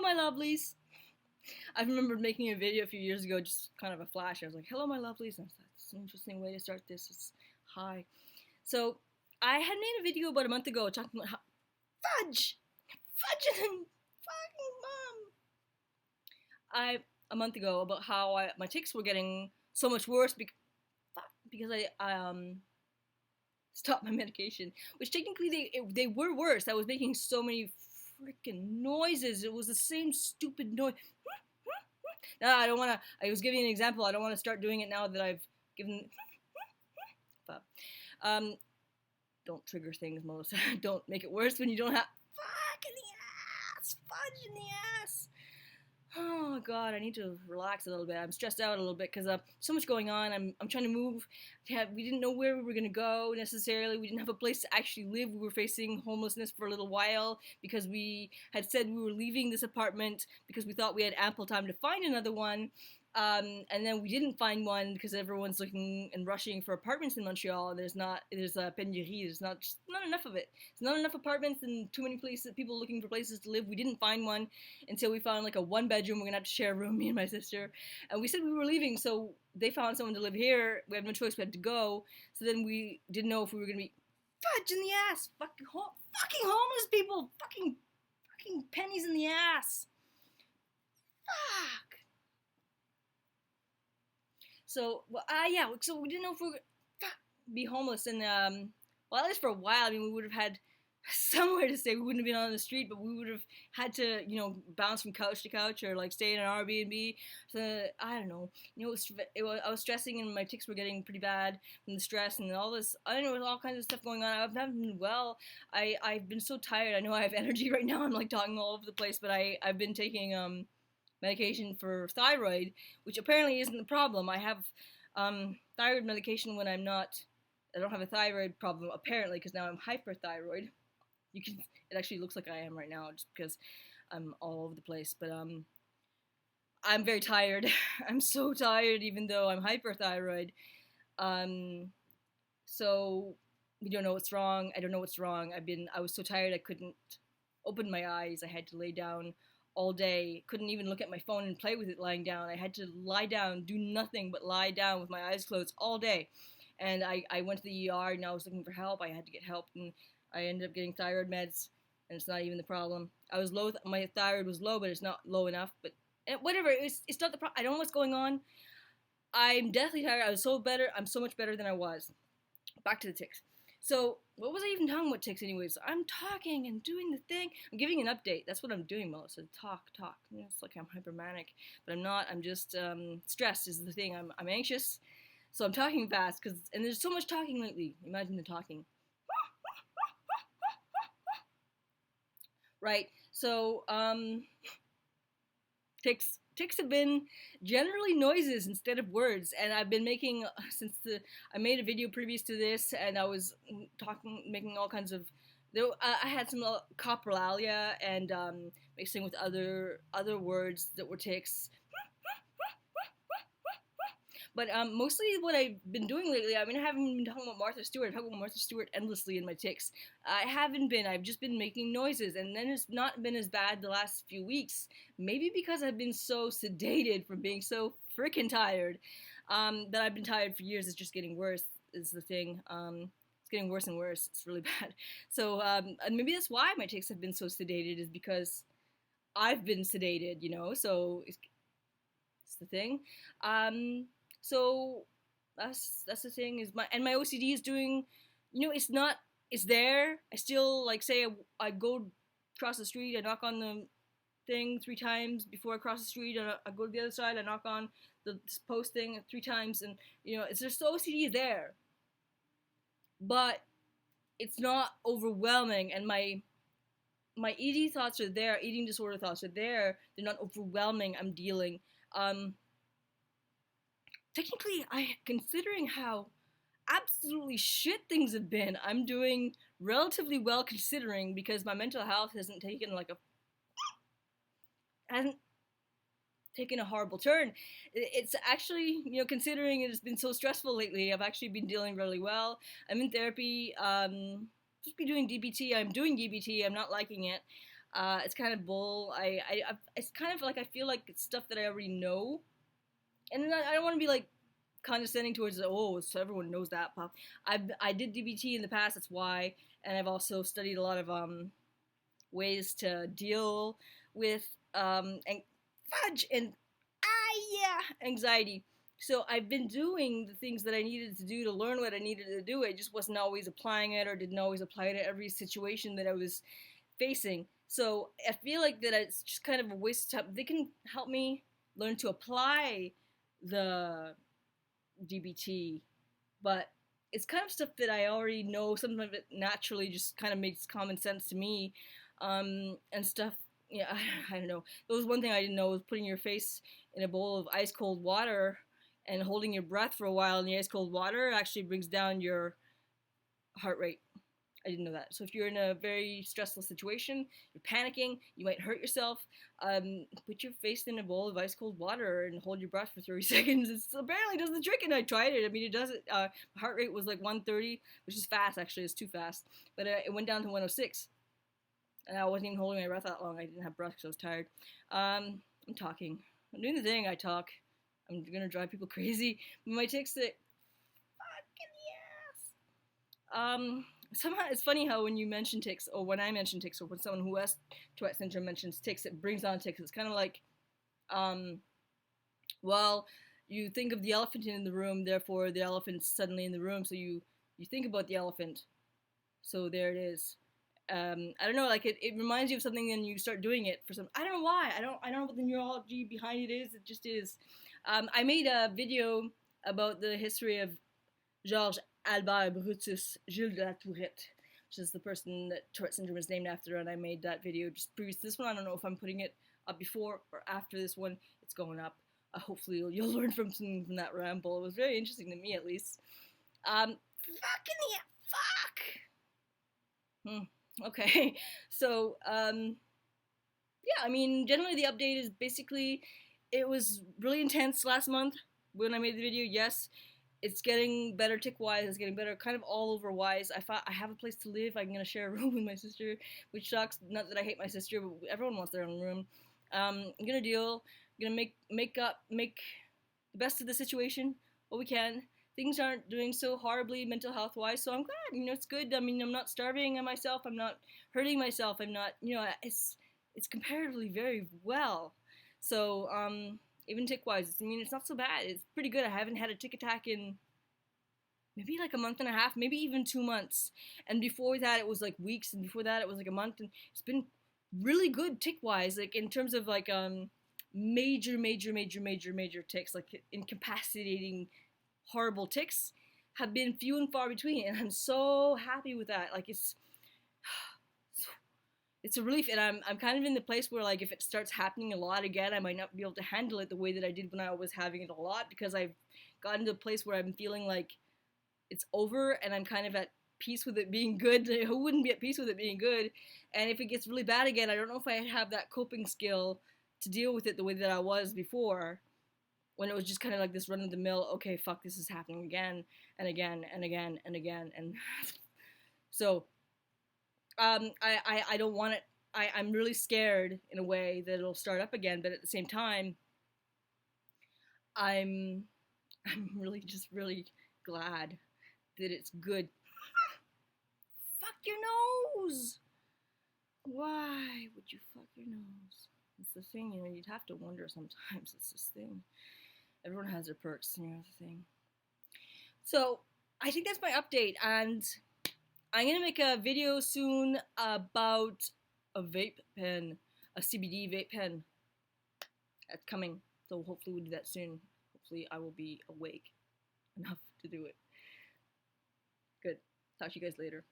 my lovelies. I remember making a video a few years ago, just kind of a flash. I was like, hello, my lovelies. And I thought, it's an interesting way to start this. It's hi. So I had made a video about a month ago talking about how fudge and fucking mom. A month ago about how my tics were getting so much worse because I stopped my medication, which technically they were worse. I was making so many freaking noises. It was the same stupid noise. Now I don't want to. I was giving an example. I don't want to start doing it now that I've given. Don't trigger things, Melissa. Don't make it worse when you don't have fuck in the ass, fudge in the ass. Oh God, I need to relax a little bit. I'm stressed out a little bit because so much going on. I'm trying to move. We didn't know where we were gonna go necessarily. We didn't have a place to actually live. We were facing homelessness for a little while because we had said we were leaving this apartment because we thought we had ample time to find another one. And then we didn't find one because everyone's looking and rushing for apartments in Montreal. And there's a pénurie. There's not enough of it. There's not enough apartments and too many places, people looking for places to live. We didn't find one until we found like a 1-bedroom. We're gonna have to share a room, me and my sister. And we said we were leaving, so they found someone to live here. We had no choice. We had to go. So then we didn't know if we were gonna be fudge in the ass. Fucking homeless people. Fucking pennies in the ass. Fuck. So, so we didn't know if we were going to be homeless, and, well, at least for a while. I mean, we would have had somewhere to stay. We wouldn't have been on the street, but we would have had to, bounce from couch to couch, or, like, stay in an Airbnb. So, I don't know. I was stressing, and my tics were getting pretty bad from the stress, and all this, I don't know, all kinds of stuff going on. I've not been well. I've been so tired. I know I have energy right now. I'm, like, talking all over the place, but I've been taking, medication for thyroid, which apparently isn't the problem. I have thyroid medication when I don't have a thyroid problem, apparently, because now I'm hyperthyroid. It actually looks like I am right now, just because I'm all over the place, but I'm very tired. I'm so tired, even though I'm hyperthyroid. So we don't know what's wrong. I don't know what's wrong. I was so tired I couldn't open my eyes. I had to lay down all day. Couldn't even look at my phone and play with it lying down. I had to lie down, do nothing but lie down with my eyes closed all day. And I went to the ER and I was looking for help. I had to get help, and I ended up getting thyroid meds, and it's not even the problem. My thyroid was low, but it's not low enough. But whatever, it's not the problem. I don't know what's going on. I'm deathly tired. I'm so much better than I was. Back to the tics. So, what was I even talking about tics anyways? I'm talking and doing the thing. I'm giving an update. That's what I'm doing, Melissa. Talk. It's like I'm hypermanic, but I'm not. I'm just stressed is the thing. I'm anxious, so I'm talking fast and there's so much talking lately. Imagine the talking. Right. So, tics have been generally noises instead of words, and I've been making I made a video previous to this, and I was making all kinds of. I had some coprolalia and mixing with other words that were tics. But mostly what I've been doing lately, I haven't been talking about Martha Stewart. I talk about Martha Stewart endlessly in my tics. I've just been making noises, and then it's not been as bad the last few weeks. Maybe because I've been so sedated from being so freaking tired, that I've been tired for years. It's just getting worse, is the thing. It's getting worse and worse. It's really bad. So, and maybe that's why my tics have been so sedated, is because I've been sedated, so it's the thing. So that's the thing, is my OCD is doing, it's there. I still, like, say I go across the street, I knock on the thing 3 times before I cross the street, and I go to the other side, I knock on the post thing 3 times, and it's just, the OCD is there, but it's not overwhelming, and my ED thoughts are there, eating disorder thoughts are there. They're not overwhelming. I'm dealing. Technically, considering how absolutely shit things have been, I'm doing relatively well, considering, because my mental health hasn't taken a horrible turn. It's actually, considering it has been so stressful lately, I've actually been dealing really well. I'm in therapy, just be doing DBT. I'm doing DBT. I'm not liking it. It's kind of bull. It's kind of like I feel like it's stuff that I already know, and I don't want to be like condescending towards oh, so everyone knows that pop. I did DBT in the past, that's why, and I've also studied a lot of ways to deal with and fudge and anxiety. So I've been doing the things that I needed to do to learn what I needed to do. I just wasn't always applying it or didn't always apply it to every situation that I was facing. So I feel like that it's just kind of a waste of time. They can help me learn to apply the DBT, but it's kind of stuff that I already know. Some of it naturally just kind of makes common sense to me, and stuff. Yeah, I don't know. There was one thing I didn't know was putting your face in a bowl of ice cold water and holding your breath for a while in the ice cold water actually brings down your heart rate. I didn't know that. So if you're in a very stressful situation, you're panicking, you might hurt yourself, put your face in a bowl of ice cold water and hold your breath for 30 seconds. It apparently does the trick, and I tried it. I mean, it does it. My heart rate was like 130, which is fast, actually. It's too fast. But it went down to 106. And I wasn't even holding my breath that long. I didn't have breath because I was tired. I'm talking. I'm doing the thing. I talk. I'm going to drive people crazy. My tics that fucking yes. Somehow it's funny how when you mention tics, or when I mention tics, or when someone who has Tourette syndrome mentions tics, it brings on tics. It's kind of like, well, you think of the elephant in the room, therefore the elephant's suddenly in the room, so you think about the elephant. So there it is. I don't know, like it reminds you of something and you start doing it for some, I don't know why, I don't know what the neurology behind it is, it just is. I made a video about the history of Georges Albert Brutus Gilles de la Tourette, which is the person that Tourette syndrome is named after, and I made that video just previous to this one. I don't know if I'm putting it up before or after this one. It's going up. Hopefully you'll learn from something from that ramble. It was very interesting to me, at least. Fucking yeah, fuck! Okay, so, yeah, I mean, generally the update is basically, it was really intense last month when I made the video, yes. It's getting better tick-wise, it's getting better kind of all over-wise. I have a place to live, I'm going to share a room with my sister, which sucks. Not that I hate my sister, but everyone wants their own room. I'm going to deal, I'm going to make the best of the situation, what we can. Things aren't doing so horribly mental health-wise, so I'm glad, it's good. I mean, I'm not starving myself, I'm not hurting myself, I'm not, it's comparatively very well. So, even tick-wise, it's not so bad. It's pretty good. I haven't had a tick attack in maybe like a month and a half, maybe even 2 months. And before that, it was like weeks, and before that, it was like a month. And it's been really good tick-wise, like in terms of like major ticks, like incapacitating, horrible ticks, have been few and far between. And I'm so happy with that. Like it's a relief, and I'm kind of in the place where, like, if it starts happening a lot again, I might not be able to handle it the way that I did when I was having it a lot, because I've gotten to a place where I'm feeling like it's over, and I'm kind of at peace with it being good. Who wouldn't be at peace with it being good? And if it gets really bad again, I don't know if I have that coping skill to deal with it the way that I was before, when it was just kind of like this run-of-the-mill, okay, fuck, this is happening again, and again, and again, and again, and so... I don't want it. I'm really scared in a way that it'll start up again, but at the same time, I'm really just really glad that it's good. Fuck your nose! Why would you fuck your nose? It's the thing, you'd have to wonder sometimes. It's this thing. Everyone has their perks, the thing. So, I think that's my update, and I'm going to make a video soon about a vape pen, a CBD vape pen. That's coming, so hopefully we'll do that soon. Hopefully I will be awake enough to do it. Good. Talk to you guys later.